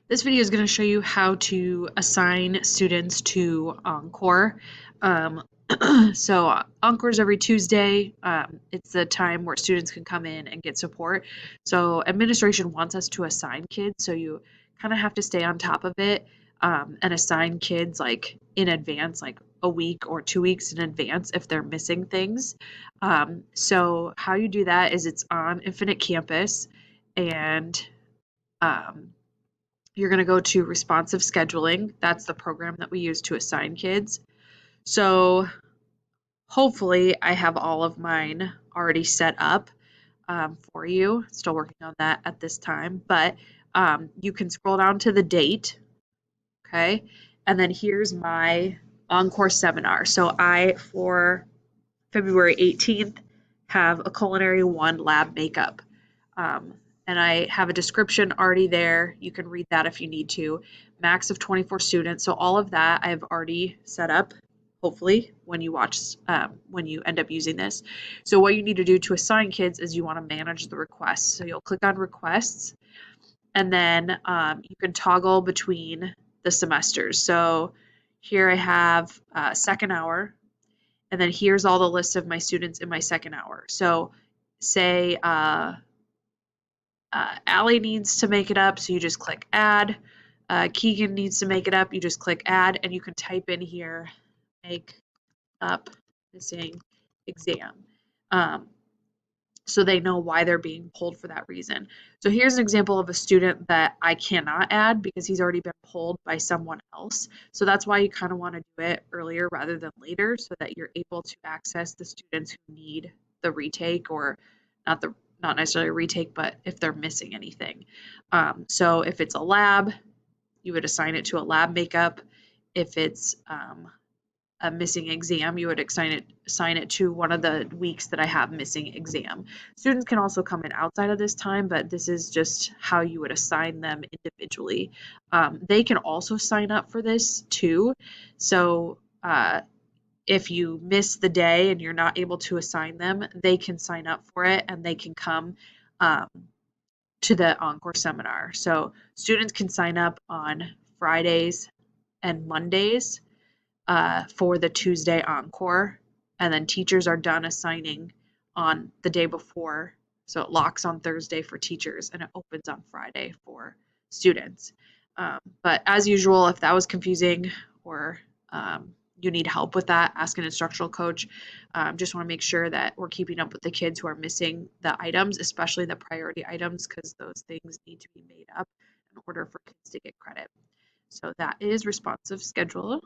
This video is going to show you how to assign students to ENCORE. Um, so ENCORE is every Tuesday. It's the time where students can come in and get support. So administration wants us to assign kids, so you kind of have to stay on top of it and assign kids like in advance, like a week or 2 weeks in advance if they're missing things. So how you do that is it's on Infinite Campus, and um, you're going to go to responsive scheduling. That's the program that we use to assign kids. So hopefully I have all of mine already set up for you. Still working on that at this time, but you can scroll down to the date, okay? And then here's my Encore seminar. So for February 18th, have a Culinary 1 lab makeup. Um, and I have a description already there. You can read that if you need to. Max of 24 students. So all of that I've already set up, hopefully, when you when you end up using this. So what you need to do to assign kids is you want to manage the requests. So you'll click on requests, and then you can toggle between the semesters. So here I have second hour, and then here's all the lists of my students in my second hour. So say Allie needs to make it up, so you just click add. Keegan needs to make it up, you just click add, and you can type in here, make up missing exam. So they know why they're being pulled for that reason. So here's an example of a student that I cannot add because he's already been pulled by someone else. So that's why you kind of want to do it earlier rather than later, so that you're able to access the students who need the retake, or not necessarily a retake, but if they're missing anything. So if it's a lab, you would assign it to a lab makeup. If it's a missing exam, you would assign it to one of the weeks that I have missing exam. Students can also come in outside of this time, but this is just how you would assign them individually. They can also sign up for this too. So if you miss the day and you're not able to assign them, they can sign up for it and they can come to the Encore seminar. So students can sign up on Fridays and Mondays for the Tuesday Encore, and then teachers are done assigning on the day before. So it locks on Thursday for teachers and it opens on Friday for students. But as usual, if that was confusing or you need help with that, ask an instructional coach. Just want to make sure that we're keeping up with the kids who are missing the items, especially the priority items, because those things need to be made up in order for kids to get credit. So that is responsive schedule.